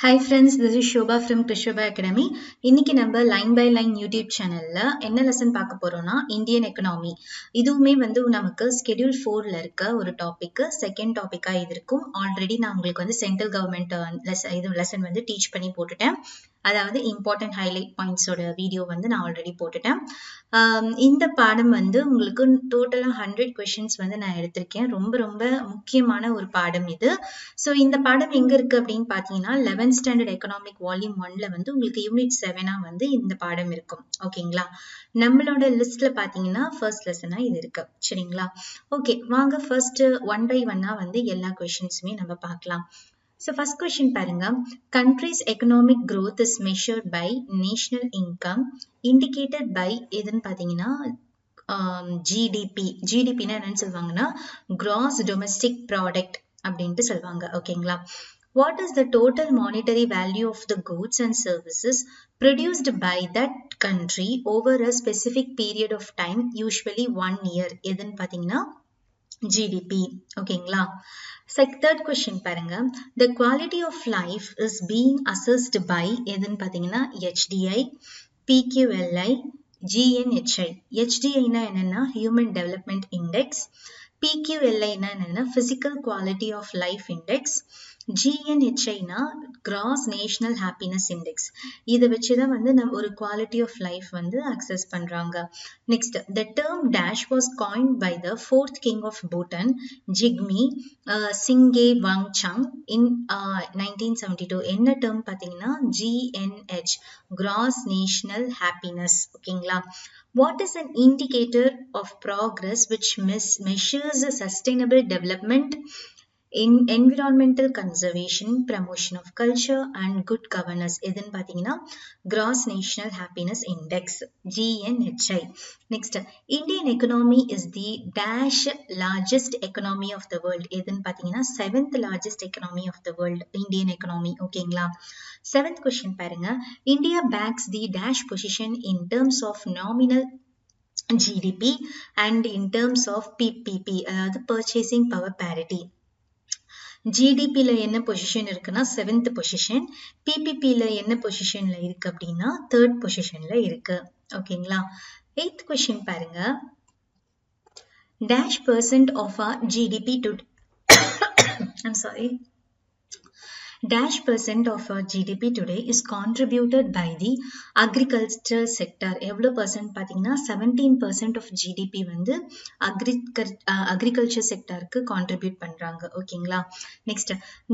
Hi friends, this is Shobha from Krishobha Academy. இன்னைக்கு நம்ம line by line YouTube சேனல்ல என்ன லெசன் பார்க்க போறோம்னா இந்தியன் எக்கனாமி. இதுவுமே நமக்கு ஸ்கெடியூல் 4ல இருக்க ஒரு டாபிக். செகண்ட் டாபிக்கா இது இருக்கும். ஆல்ரெடி நான் உங்களுக்கு சென்ட்ரல் கவர்மெண்ட் லெசன் டீச் பண்ணி போட்டுட்டேன். அதாவது இம்பார்ட்டன்ட் ஹைலைட் பாயிண்ட்ஸோட வீடியோ நான் ஆல்ரெடி போட்டுட்டேன். இந்த பாடம் உங்களுக்கு டோட்டலா 100 கொஸ்டின்ஸ் நான் எடுத்திருக்கேன். ரொம்ப ரொம்ப முக்கியமான ஒரு பாடம் இது. ஸோ இந்த பாடம் எங்க இருக்கு அப்படின்னு பாத்தீங்கன்னா 11th ஸ்டாண்டர்ட் எக்கனாமிக் வால்யூம் 1ல உங்களுக்கு யூனிட் 7ஆ இந்த பாடம் இருக்கும். ஓகேங்களா? நம்மளோட லிஸ்ட்ல பாத்தீங்கன்னா ஃபர்ஸ்ட் லெசனா இது இருக்கு. சரிங்களா? ஓகே, வாங்க ஃபர்ஸ்ட் ஒன் பை ஒன்னா எல்லா கொஸ்டின்ஸுமே நம்ம பார்க்கலாம். So first question பாருங்க. Country's economic growth is measured by national income indicated by எதுன்னு பாத்தீங்கன்னா GDP. GDP-னா என்னன்னு சொல்லுவாங்கன்னா gross domestic product அப்படின்ட்டு சொல்லுவாங்க. ஓகேங்களா? What is the total monetary value of the goods and services produced by that country over a specific period of time, usually 1 year? எதுன்னு பாத்தீங்கன்னா GDP. ஓகேங்களா? Third question பாருங்க. The quality of life is being assessed by எதுன்னு பாத்தீங்கன்னா HDI, PQLI, GNHI. HDI னா என்னன்னா Human Development Index, PQLI னா என்னன்னா Physical Quality of Life Index, GNHI னா Gross National Happiness Index. இதை வச்சுதான் நம்ம ஒரு quality of life access பண்றாங்க. Next, the term dash was coined by the 4th king of Bhutan, Jigme Singye Wangchang in 1972. என்ன term பாத்தீங்கன்னா GNH, Gross National Happiness. ஓகேங்களா? What is an indicator of progress which measures sustainable development in environmental conservation, promotion of culture and good governance? எதுன்னு பாத்தீங்கன்னா Gross National Happiness Index, GNHI. Next, Indian economy is the dash largest economy of the world. எதுன்னு பாத்தீங்கன்னா 7th largest economy of the world, Indian economy. ஓகேங்களா? 7th question பாருங்க. India backs the dash position in terms of nominal GDP and in terms of PPP, அதாவது purchasing power parity. GDP-ல என்ன position இருக்குன்னா 7th position, PPP-ல என்ன பொசிஷன்ல இருக்கு அப்படின்னா 3rd பொசிஷன்ல இருக்கு. ஓகேங்களா? 8th கொஸ்டின் பாருங்க. Dash percent of our GDP to I'm sorry. Dash percent of our GDP today is contributed by the agriculture sector. எவ்வளவு பர்சன்ட் பாத்தீங்கன்னா 17% of GDP agriculture sectorக்கு contribute பண்றாங்க. ஓகேங்களா? Next,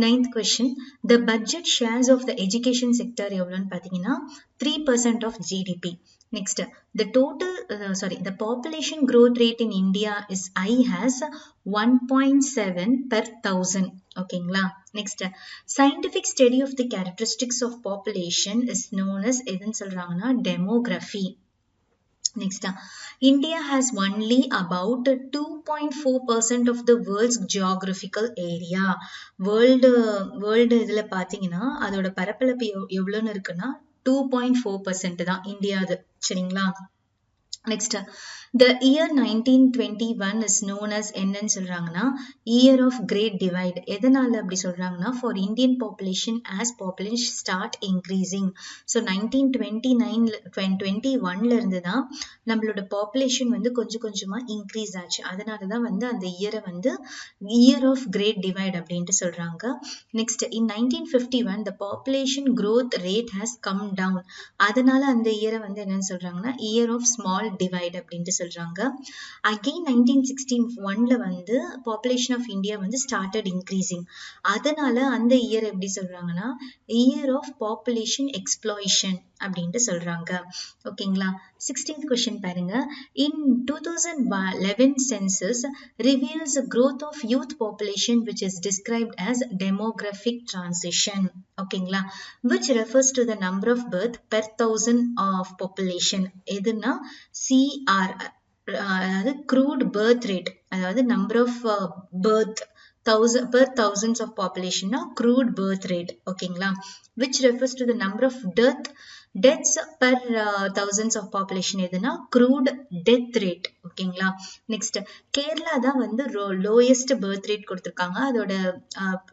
9th question. The budget shares of the education sector எவ்வளவுன்னு பாத்தீங்கன்னா 3% of GDP. Next, the population growth rate in India is high as 1.7 per thousand. ஓகேங்களா? Next, scientific study of the characteristics of population is known as எதுன்னு சொல்றாங்கன்னா demography. Next, India has only about 2.4% of the world's geographical area. World இதுல பாத்தீங்கன்னா அதோட பரப்பளவு எவ்வளவுன்னு இருக்குன்னா 2.4% தான் இந்தியாது. சரிங்களா? Next, the year 1921 is known as என்னன்னு சொல்றாங்கன்னா year of great divide. எதனால அப்படி சொல்றாங்கன்னா for Indian population as population start increasing. So 1921ல இருந்து தான் நம்மளோட பாப்புலேஷன் கொஞ்சம் கொஞ்சமா இன்க்ரீஸ் ஆச்சு. அதனாலதான் அந்த இயரை year of great divide அப்படின்ட்டு சொல்றாங்க. Next, in 1951 the population growth rate has come down. அதனால அந்த இயரை என்னன்னு சொல்றாங்கன்னா year of small divide அப்படின்ட்டு சொல்றாங்க. Again 1961ல population of India started increasing. அதனால அந்த இயர் எப்படி சொல்றாங்கன்னா year of population explosion அப்படின்ட்டு சொல்றாங்க. ஓகேங்களா? 16th question பாருங்க. In 2011 census reveals a growth of youth population which is described as demographic transition. ஓகேங்களா? Which refers to the number of birth per thousand of population. எதுனா CR, அதாவது crude birth rate, அதாவது number of birth per thousands of population na crude birth rate. ஓகேங்களா? Which refers to the number of deaths per thousands of population எதுனா crude death rate. ஓகேங்களா? Next, Kerala தான் lowest birth rate கொடுத்திருக்காங்க. அதோட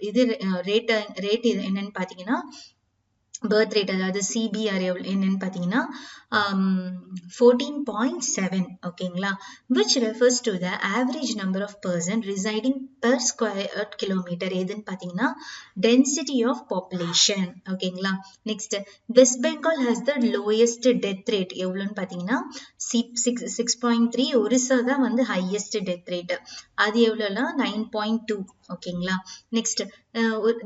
இது rate என்னன்னு பாத்தீங்கன்னா பர்த் ரேட் அதாவது சிபிஆர் என்னன்னு பார்த்தீங்கன்னா 14.7 ஓகேங்களா, which refers to the average number of person residing per square kilometer. எதுன்னு பார்த்தீங்கன்னா density of population ஓகேங்களா. Next west Bengal has the lowest death rate எவ்வளோன்னு பார்த்தீங்கன்னா 6.3. ஒரிசா தான் வந்து ஹையஸ்ட் டெத் ரேட், அது எவ்வளோனா 9.2 ஓகேங்களா. நெக்ஸ்ட்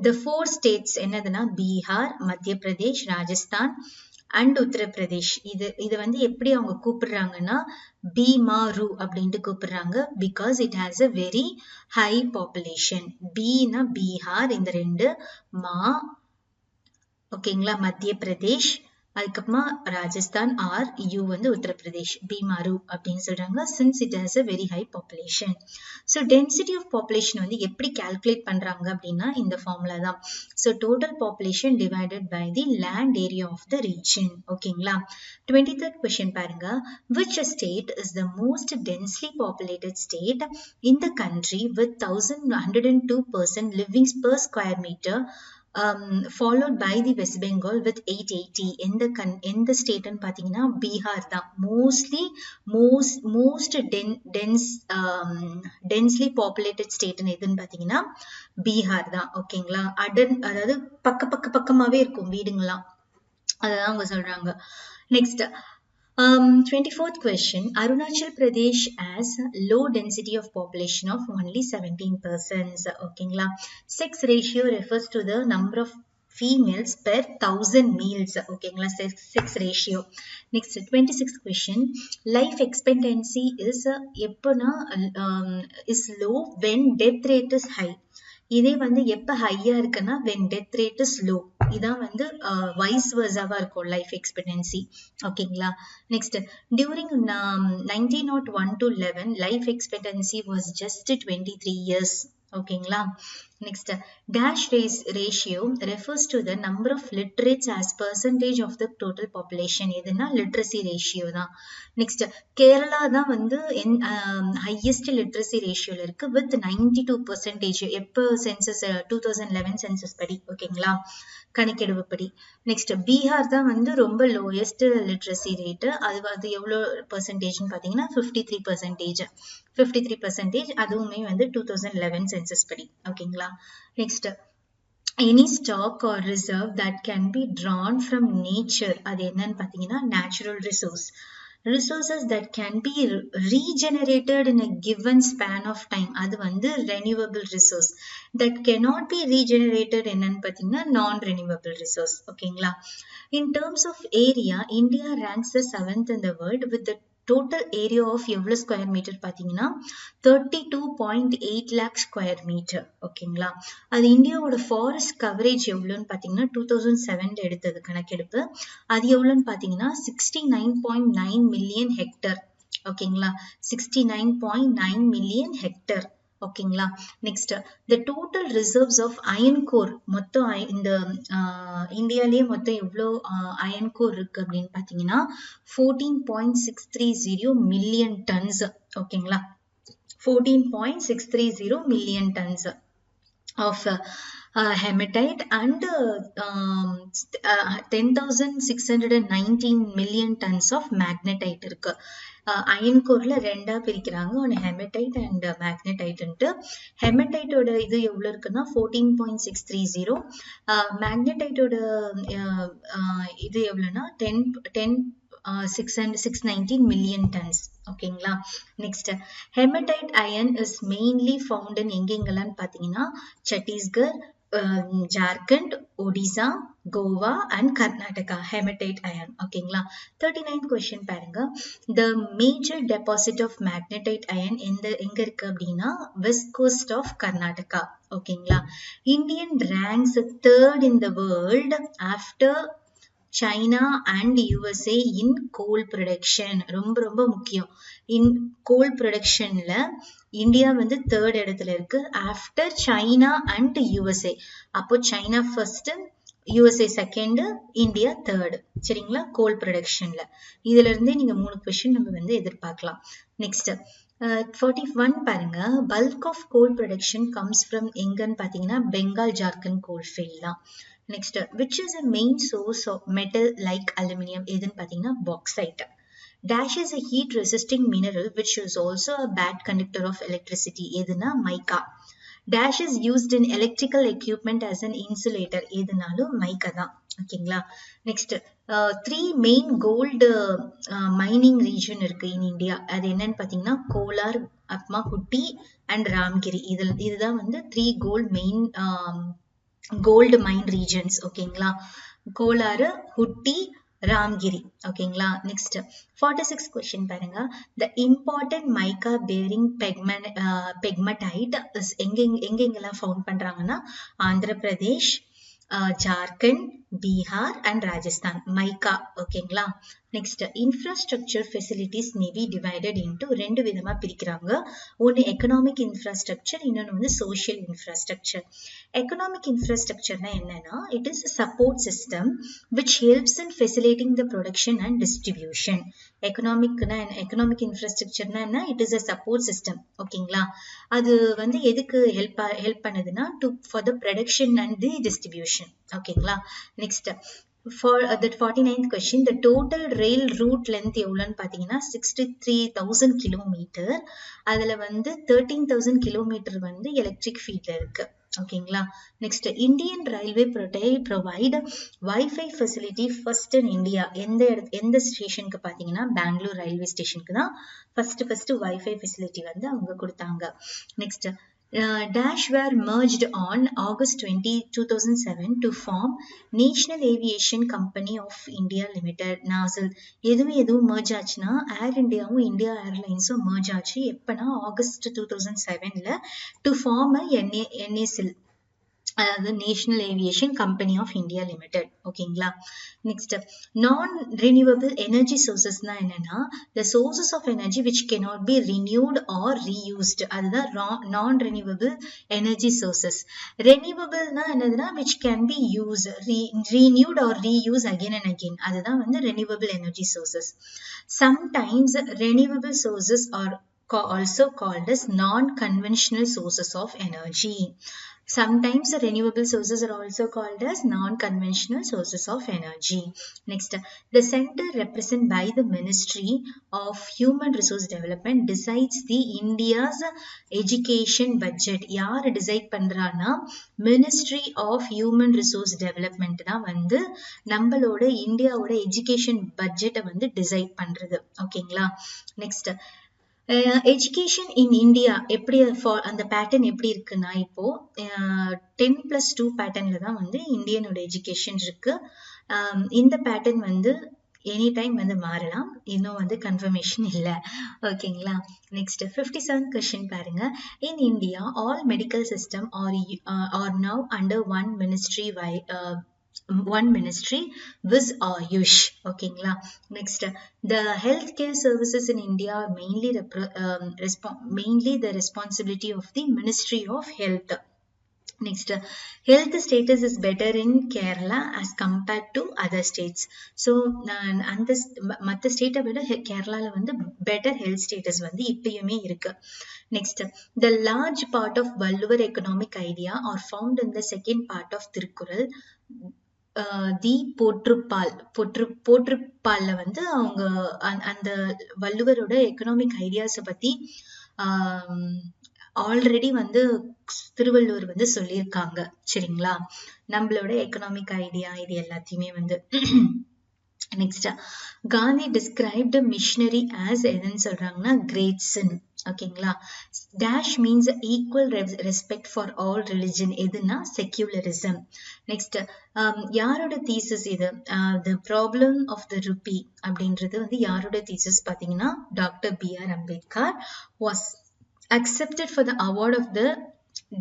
the 4 states என்னதுன்னா பீகார், மத்திய பிரதேஷ், ராஜஸ்தான் அண்ட் உத்தரப்பிரதேஷ். இது வந்து எப்படி அவங்க கூப்பிடுறாங்கன்னா பீமாரு அப்படின்ட்டு கூப்பிடுறாங்க, because it has a very high population. Beena Bihar, இந்த ரெண்டு, மா ஓகேங்களா மத்திய பிரதேஷ், அதுக்கப்புறமா ராஜஸ்தான், ஆர் யூ வந்து உத்தரப்பிரதேஷ், பீமாரு அப்படின்னு சொல்றாங்க, since it has a very high population. So density of population வந்து எப்படி கால்குலேட் பண்றாங்க அப்படின்னா இந்த ஃபார்முலா தான். So total population divided by the land area of the region ஓகேங்களா. 23rd question பாருங்க, which state is the most densely populated state in the country with 1102 person living per square meter, followed by the West Bengal with 880. எந்த ஸ்டேட்னு பார்த்தீங்கன்னா பீகார் தான் most densely populated ஸ்டேட்னு எதுன்னு பார்த்தீங்கன்னா பீகார் தான் ஓகேங்களா. அதாவது பக்கமாவே இருக்கும் வீடுங்களாம், அதான் அவங்க சொல்றாங்க. Next 24th question, Arunachal Pradesh has low density of population of only 17%. ஓகேங்களா. Sex ratio refers to the number of females per 1000 males ஓகேங்களா, sex ratio. Next 26th question, life expectancy is எப்பனா is low when death rate is high. இதே வந்து எப்ப ஹையா இருக்குன்னா when death rate is low. இதான் வந்து வைஸ் வர்சாவா இருக்கும் லைஃப் எக்ஸ்பெக்டன்சி ஓகேங்களா. Next during 1901 to 11 life expectancy was just 23 years ஓகேங்களா. Next dash ratio refers to the number of literates as percentage of the total population. எதுனா literacy ratio தான். Next Kerala தான் வந்து ஹையஸ்ட் லிட்ரஸி ரேஷியோல இருக்கு with 92%. எப்போ census 2011 census படி ஓகேங்களா, கணக்கெடுப்பு படி. நெக்ஸ்ட் பீகார் தான் வந்து ரொம்ப லோயஸ்ட் லிட்ரஸி ரேட்டு, அது எவ்வளோ பர்சன்டேஜ்னு பார்த்தீங்கன்னா 53%. அதுவுமே வந்து 2011 சென்சஸ் படி ஓகேங்களா. Next any stock or reserve that can be drawn from nature, அது என்னன்னு பார்த்தீங்கன்னா natural resources that can be regenerated in a given span of time, அது வந்து renewable resource. that cannot be regenerated என்னன்னு பார்த்தீங்கன்னா non-renewable resource ஓகேங்களா. in terms of area, India ranks the 7th in the world with the total area of எவ்வளோ square metre பார்த்தீங்கன்னா 32.8 lakh square metre ஓகேங்களா. அது இந்தியாவோட ஃபாரஸ்ட் கவரேஜ் எவ்வளோன்னு பார்த்தீங்கன்னா 2007 எடுத்தது கணக்கெடுப்பு, அது எவ்வளோன்னு பார்த்தீங்கன்னா 69.9 மில்லியன் ஹெக்டர் ஓகேங்களா, 69.9 மில்லியன் ஹெக்டர் ஓகேங்களா. Next the total reserves of iron ore, மொத்தம் இந்த இந்தியாலேயே மொத்தம் எவ்வளோ அயன் கோர் இருக்கு அப்படின்னு பார்த்தீங்கன்னா 14.630 மில்லியன் டன்ஸ் ஓகேங்களா, 14.630 million tons of hematite and 10,619 million tons of magnetite இருக்கு. அயன் கோர்ல ரெண்டா பிரிக்கிறாங்க, ஒன்று ஹெமடைட் அண்ட் மேக்னடைட்ன்ட்டு. ஹெமடைட்டோட இது எவ்வளோ இருக்குன்னா 14.630, மேக்னடைட்டோட இது எவ்வளோன்னா 619 மில்லியன் டன்ஸ் ஓகேங்களா. Next hematite iron is mainly found in எங்கெங்கெல்லாம் பார்த்தீங்கன்னா Chhattisgarh, Jharkhand, Odisha, Goa and Karnataka. Hematite iron ஓகேங்களா. 39th question பாருங்க, the major deposit of magnetite iron எங்க இருக்கு அப்படின்னா வெஸ்ட் கோஸ்ட் ஆஃப் கர்நாடகா ஓகேங்களா. Indian ranks 3rd in the world after China and USA in coal production. ரொம்ப முக்கியம், இன் கோல் ப்ரொடக்ஷன்ல இந்தியா வந்து 3rd இடத்துல இருக்கு ஆஃப்டர் சைனா அண்ட் யூஎஸ்ஏ. அப்போ China first, USA second, India 3rd சரிங்களா கோல் ப்ரொடக்ஷன்ல. இதுல இருந்தே நீங்க 3 கொஸ்டின் நம்ம வந்து எதிர்பார்க்கலாம். நெக்ஸ்ட் 41 பாருங்க, bulk of coal production comes from எங்கன்னு பார்த்தீங்கன்னா பெங்கால் ஜார்க்கண்ட் கோல் ஃபீல்ட் தான். Next which is a main source of metal like aluminum எதுன்னு பார்த்தீங்கன்னா bauxite. Dash is a heat resisting mineral which is also a bad conductor of electricity எதுனா mica. Dash is used in electrical equipment as an insulator எதுனாலும் mica தான். ஓகேங்களா. Next 3 main gold mining region இருக்கு in India. அது என்னன்னு பார்த்தீங்கன்னா கோலார், அப்மா, குட்டி and ராம்கிரி. இதுதான் வந்து 3 மெயின் கோல்டு மைன் ரீஜன்ஸ். ஓகேங்களா. கோலாறு, ஹுட்டி, ராம்கிரி. ஓகேங்களா. நெக்ஸ்ட் 46 கொஸ்டின் பாருங்க. The important mica bearing pegmatite எங்கெங்கெல்லாம் ஃபவுண்ட் பண்றாங்கன்னா ஆந்திர பிரதேஷ், ஜார்க்கண்ட், பீகார் அண்ட் ராஜஸ்தான். மைக்கா. ஓகேங்களா. Next infrastructure facilities may be divided into 2 விதமா பிரிக்கிறாங்க. ஒன்று எக்கனாமிக் இன்ஃப்ராஸ்ட்ரக்சர், இன்னொன்று வந்து சோஷியல் இன்ஃப்ராஸ்ட்ரக்சர். எக்கனாமிக் இன்ஃப்ராஸ்ட்ரக்சர்னா என்னன்னா it is support system which helps in facilitating the production and distribution. Economic இன்ஃப்ராஸ்ட்ரக்சர்னா என்ன? It is a support system. ஓகேங்களா. அது வந்து எதுக்கு ஹெல்ப் பண்ணுதுன்னா for the production and the distribution. ஓகேங்களா. Next for the 49th question, the total rail route length எவ்வளோன்னு பார்த்தீங்கன்னா 63,000 கிலோமீட்டர். அதில் வந்து 13,000 கிலோமீட்டர் வந்து எலக்ட்ரிக் ஃபீல்ட்ல இருக்கு. ஓகேங்களா. Next Indian railway provide wifi facility first in India. எந்த ஸ்டேஷனுக்கு பார்த்தீங்கன்னா பெங்களூர் ரயில்வே ஸ்டேஷனுக்கு தான் ஃபர்ஸ்ட் வைஃபை ஃபெசிலிட்டி வந்து அவங்க கொடுத்தாங்க. Next Dash were merged on August 20, 2007 to form National Aviation Company of India Limited, NASL. எதுவும் merge ஆச்சுன்னா ஏர் இண்டியாவும் இந்தியா ஏர்லைன்ஸும் merge ஆச்சு. எப்பனா ஆகஸ்ட் 2007ல to form NASL, அதாவது national aviation company of India limited. ஓகேங்களா. நெக்ஸ்ட் நான் ரினியூவபிள் எனர்ஜி சோர்சஸ்னா என்னன்னா the sources of energy which cannot be renewed or reused. அதுதான் நான் ரினியூவபிள் எனர்ஜி சோர்சஸ். ரெனியூவபிள்னா என்னதுன்னா which can be used, renewed or reused again and again. அதுதான் வந்து renewable energy sources. Sometimes renewable sources are also called as non-conventional sources of energy. Sometimes renewable sources are also called as non-conventional sources of energy. Next, the center represented by the Ministry of Human Resource Development decides the India's education budget. யார் decide பண்றான்னா Ministry of Human Resource Development தான் வந்து நம்மளோட இந்தியாவோட education பட்ஜெட்டை வந்து decide பண்றது. ஓகேங்களா. நெக்ஸ்ட் எஜுகேஷன் இன் இந்தியா எப்படி அந்த பேட்டர்ன் எப்படி இருக்குன்னா இப்போ 10+2 பேட்டர்ன்ல தான் வந்து இந்தியனோட எஜுகேஷன் இருக்கு. இந்த பேட்டர்ன் வந்து எனி டைம் வந்து மாறலாம், இன்னும் வந்து கன்ஃபர்மேஷன் இல்லை. ஓகேங்களா. நெக்ஸ்ட் 57 கொஸ்டின் பாருங்க. In India all medical system are now under one ministry with Ayush. ஓகேங்களா. Next the healthcare services in India are mainly the responsibility of the Ministry of Health. Next, health status is better in Kerala as compared to other states. So அந்த மற்ற ஸ்டேட்டை விட கேரளால வந்து better health status வந்து இப்பயுமே இருக்கு. Next, the large part of Valluvar economic idea are found in the second part of Tirukkural. தி போற்றுப்பால்ல வந்து அவங்க அந்த வள்ளுவரோட எக்கனாமிக் ஐடியாஸை பத்தி ஆல்ரெடி வந்து திருவள்ளுவர் வந்து சொல்லியிருக்காங்க. சரிங்களா. நம்மளோட எக்கனாமிக் ஐடியா இது எல்லாத்தையுமே வந்து next Gandhi described missionary as எதுன்னு சொல்றாங்கன்னா கிரேட் சின். ஓகேங்களா. Dash means equal respect for all religion. எதுனா செக்யூலரிசம். நெக்ஸ்ட் யாரோட தீசஸ் இது? The problem of the rupee அப்படின்றது வந்து யாரோட தீசஸ் பார்த்தீங்கன்னா doctor B.R. Ambedkar was accepted for the award of the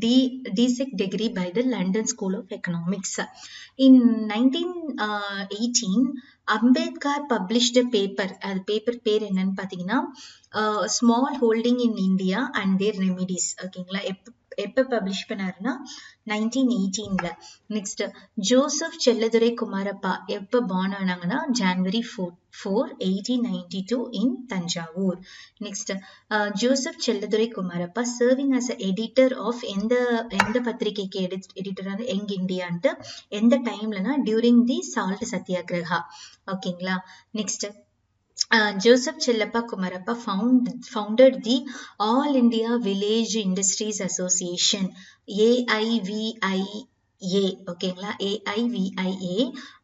D.Sec degree by the London School of Economics. In 1918, Ambedkar published a paper. அது paper பேர் என்னன்னு பார்த்தீங்கன்னா small holding in India and their remedies. ஓகேங்களா. எப்போ publish பண்ணாருன்னா 1918ல. Next Joseph Chelladurai Kumarappa எப்போ born ஆனாங்கன்னா January 4, 1892 in Thanjavur. Next Joseph Chelladurai Kumarappa serving as a editor of எந்த பத்திரிகைக்கு எடிட்டரான யங் இந்தியான்ட்டு எந்த டைம்லனா டியூரிங் தி சால்ட் சத்தியாகிரகா. ஓகேங்களா. Next Joseph Chellappa Kumarappa founded the All India Village Industries Association, AIVIA. ஓகேங்களா. AIVIA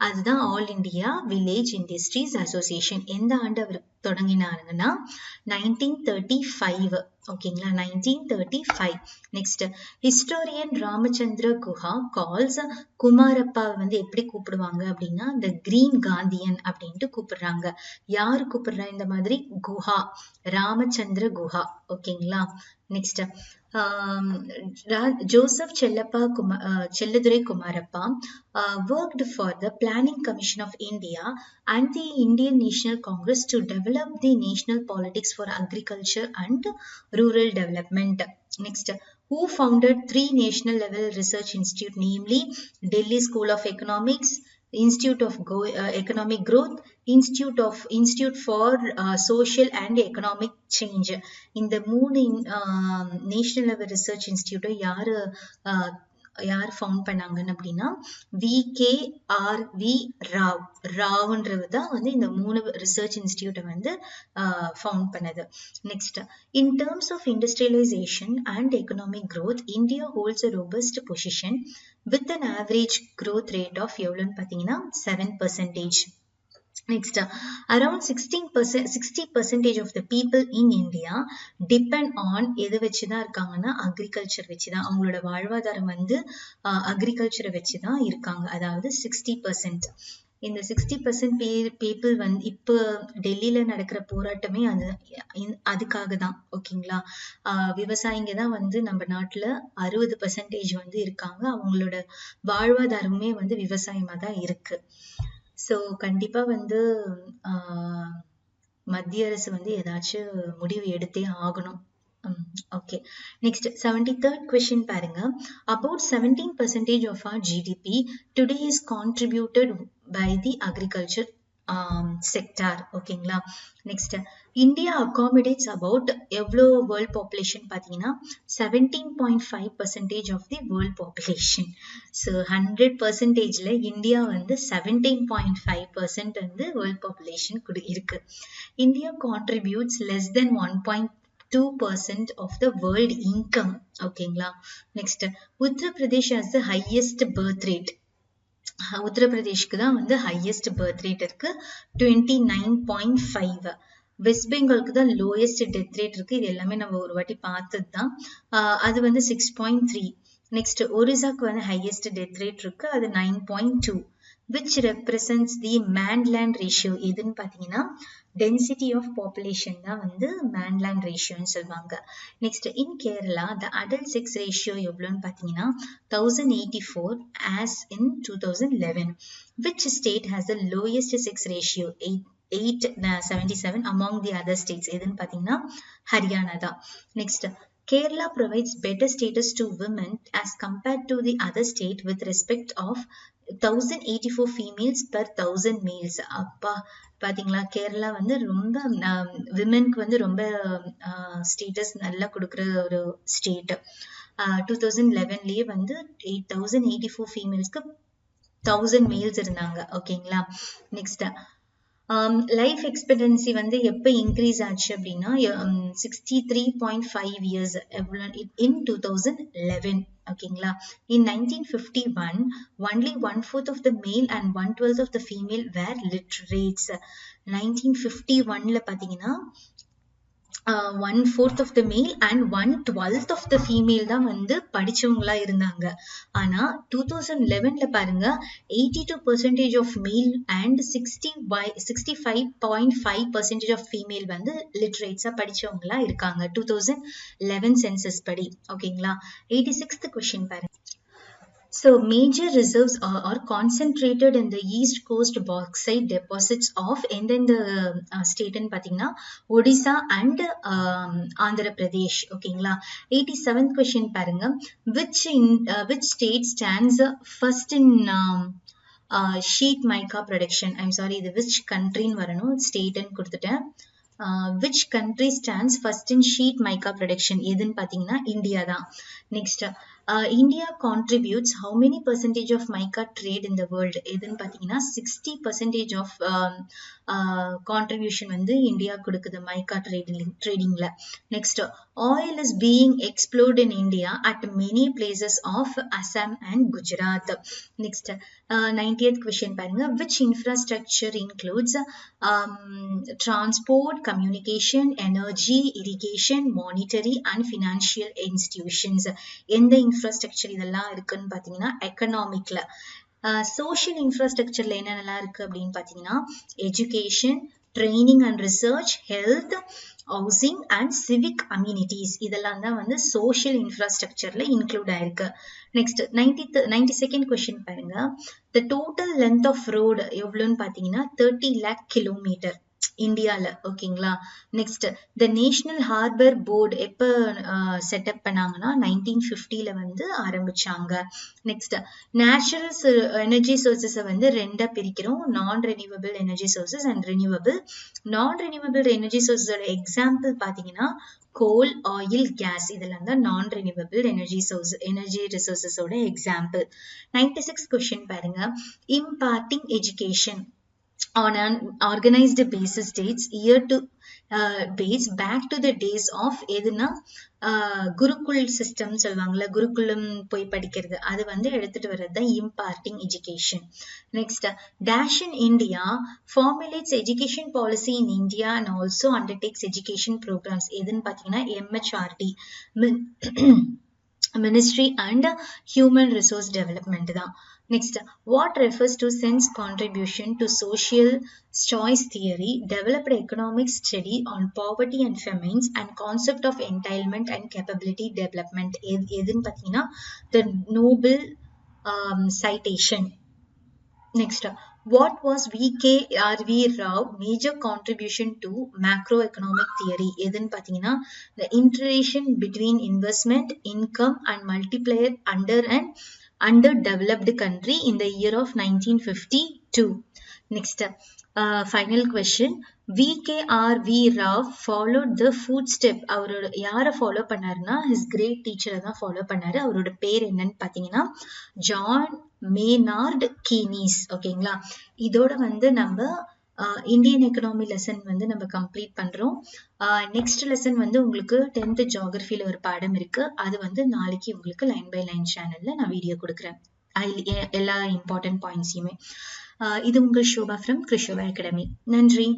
அதுதான் all India village industries association. எந்த ஆண்டு அவர் தொடங்கினாருங்கன்னா 1935. ஓகேங்களா. 1935. Next historian Ramachandra Guha calls Kumarappa வந்து எப்படி கூப்பிடுவாங்க அப்படின்னா த கிரீன் காந்தியன் அப்படின்ட்டு கூப்பிடுறாங்க. யாரு கூப்பிடுறா இந்த மாதிரி? குஹா, ராமச்சந்திர குஹா. ஓகேங்களா. Next Joseph Chelladurai Kumarappa worked for the Planning Commission of India and the Indian National Congress to develop the national politics for agriculture and rural development. Next, who founded 3 national level research institute, namely Delhi School of Economics, Institute of Economic Growth, Institute for Social and Economic Change. இந்த 3 national level research இன்ஸ்டியூட்டை யார் found பண்ணாங்கன்னு அப்படின்னா VKRV ராவ்ன்றது தான் வந்து இந்த 3 research இன்ஸ்டியூட்டை வந்து found பண்ணது. Next, in terms of industrialisation and economic growth, India holds a robust position with an average growth rate of எவ்வளோன்னு பார்த்தீங்கன்னா 7%. Next, around 60% of the people in India depend on எதை வச்சுதான் இருக்காங்கன்னா அக்ரிகல்ச்சர் வச்சுதான். அவங்களோட வாழ்வாதாரம் வந்து அக்ரிகல்ச்சரை வச்சுதான் இருக்காங்க. அதாவது 60%. இந்த 60% பீப்புள் வந்து இப்போ டெல்லியில நடக்கிற போராட்டமே அதுக்காக தான். ஓகேங்களா. விவசாயிங்க தான் வந்து நம்ம நாட்டுல 60% வந்து இருக்காங்க. அவங்களோட வாழ்வாதாரமே வந்து விவசாயமா தான் இருக்கு. ஸோ கண்டிப்பா வந்து மத்திய அரசு வந்து ஏதாச்சும் முடிவு எடுத்தே ஆகணும். ஓகே. நெக்ஸ்ட் 73rd கொஸ்டின் பாருங்க. About 17% of our GDP today is contributed by the agriculture sector. ஓகேங்களா. நெக்ஸ்ட், இந்தியா அகாமடேட்ஸ் அபவுட் எவ்வளோ வேர்ல்ட் பாப்புலேஷன் பார்த்தீங்கன்னா 17.5% of the world population. So 100%ல இந்தியா வந்து 17.5% வந்து வேர்ல்ட் பாப்புலேஷன் இருக்கு. India contributes less than 1.2% of the world income. ஓகேங்களா. Next, Uttar Pradesh has the highest birth rate. உத்தரப்பிரதேஷ்க்கு தான் வந்து ஹையஸ்ட் பர்த் ரேட் இருக்கு 29.5. வெஸ்ட் பெங்காலுக்கு தான் லோயஸ்ட் டெத் ரேட் இருக்கு. இது எல்லாமே நம்ம ஒரு வாட்டி பார்த்தது தான். அது வந்து 6.3. நெக்ஸ்ட், ஒரிசாக்கு வந்து ஹையஸ்ட் டெத் ரேட் இருக்கு. அது 9.2. which represents the man-land ratio. எதுன்னு பார்த்தீங்கன்னா density of population தான் வந்து man-land ratioன்னு சொல்லுவாங்க. Next, in Kerala the adult sex ratio எவ்வளோன்னு பார்த்தீங்கன்னா 1084 as in 2011. which state has the lowest sex ratio? 877 among the other states. எதுன்னு பார்த்தீங்கன்னா ஹரியானா தான். Next, Kerala provides better status to women as compared to the other state with respect of 1084 females per 1000 males. அப்பா பாத்தீங்களா, கேரளா வந்து ரொம்ப விமென்க்கு வந்து ரொம்ப status நல்லா கொடுக்குற ஒரு ஸ்டேட். 2011லயே வந்து 1084 ஃபீமேல்ஸ்க்கு 1000 மேல்ஸ் இருந்தாங்க. ஓகேங்களா. நெக்ஸ்ட், லைஃப் எக்ஸ்பெக்டன்சி வந்து எப்போ இன்க்ரீஸ் ஆச்சு அப்படின்னா 63.5 years in 2011. ஓகேங்களா. In 1951 only 1/4 of the male and 1/12 of the female were literates. 1951ல பாத்தீங்கன்னா 1/4 of the male and 1/12 of the female தான் வந்து படிச்சவங்களா இருந்தாங்க. ஆனா 2011ல பாருங்க 82% of male and 65.5% of female வந்து லிட்ரேட்ஸா படிச்சவங்களா இருக்காங்க 2011 சென்சஸ் படி. ஓகேங்களா. 86th கொஸ்டின் பாருங்க. So major reserves are concentrated in the east coast bauxite deposits of எந்தெந்த state ன்னு பார்த்தீங்கன்னா ஒடிசா and ஆந்திர பிரதேஷ். ஓகேங்களா? 87th question பாருங்க. Which state stands first in sheet mica production? I'm sorry, இது which country ன்னு வரணும், state ன்னு கொடுத்துட்டேன். Which country stands first in sheet mica production? எதுன்னு பார்த்தீங்கன்னா இந்தியா தான். Next India contributes how many percentage of mica trade in the world? எதுன்னு பார்த்தீங்கன்னா 60% of contribution வந்து இந்தியா கொடுக்குது mica tradingல. Next, oil is being explored in India at many places of Assam and Gujarat. Next, 90th question பாருங்க. Which infrastructure includes transport, communication, energy, irrigation, monetary and financial institutions? எந்த infrastructure இதெல்லாம் இருக்குன்னு பார்த்தீங்கன்னா எக்கனாமிக்ல. Social இன்ஃப்ராஸ்ட்ரக்சர்ல என்னென்னலாம் இருக்கு அப்படின்னு பார்த்தீங்கன்னா education, training and research, health, housing and civic amenities இதெல்லாம் தான் வந்து சோஷியல் இன்ஃப்ராஸ்ட்ரக்சர்ல இன்க்ளூட் ஆயிருக்கு. நெக்ஸ்ட் 92nd கொஸ்டின் பாருங்க. The total length of road எவ்வளோன்னு பார்த்தீங்கன்னா 30 lakh kilometer இந்தியால. ஓகேங்களா? Next the national harbour board எப்போ செட்டப் பண்ணாங்கன்னா 1950ல வந்து ஆரம்பிச்சாங்க. நெக்ஸ்ட் நேச்சுரல் எனர்ஜி சோர்சஸை வந்து ரெண்டா பிரிக்கிறோம், non renewable energy sources and renewable. Non renewable energy சோர்ஸோட எக்ஸாம்பிள் பார்த்தீங்கன்னா கோல், ஆயில், கேஸ் இதெல்லாம் தான் நான் ரெனியூவபிள் எனர்ஜி ரிசோர்சஸோட எக்ஸாம்பிள். 96 கொஸ்டின் பாருங்க. Imparting education on an organized basis dates year to dates back to the days of எதுனா Gurukul system சொல்லுவாங்கல்ல, குருகுலம் போய் படிக்கிறது, அது வந்து எடுத்துட்டு வர்றது தான் imparting education. Next dash in India formulates education policy in India and also undertakes education programs. எதுன்னு பார்த்தீங்கன்னா MHRD, ministry and human resource development தான். Next, what refers to sense contribution to social choice theory, developed economic study on poverty and famines and concept of entitlement and capability development. எதுன்னு பார்த்தீங்கன்னா the Nobel citation. Next, what was V.K.R.V. Rao major contribution to macroeconomic theory? எதுன்னு பார்த்தீங்கன்னா the interrelation between investment, income and multiplier under an underdeveloped country in the year of 1952. Next, final question. V.K.R.V. Rao followed the footstep. அவரோட யாரை follow பண்ணாருன்னா his great teacher தான் follow பண்ணாரு. அவரோட பேர் என்னன்னு பார்த்தீங்கன்னா ஜான் மேனார்ட் கீனிஸ். ஓகேங்களா? இதோட வந்து நம்ம இந்தியன் எக்கனாமி லெசன் வந்து நம்ம கம்ப்ளீட் பண்றோம். நெக்ஸ்ட் லெசன் வந்து உங்களுக்கு 10th ஜியோகிரஃபில ஒரு பாடம் இருக்கு, அது வந்து நாளைக்கு உங்களுக்கு லைன் பை லைன் சேனல்ல நான் வீடியோ கொடுக்குறேன் எல்லா இம்பார்ட்டன்ட் பாயிண்ட்ஸையுமே. இது உங்கள் ஷோபா ஃப்ரம் கிருஷோபா அகாடமி. நன்றி.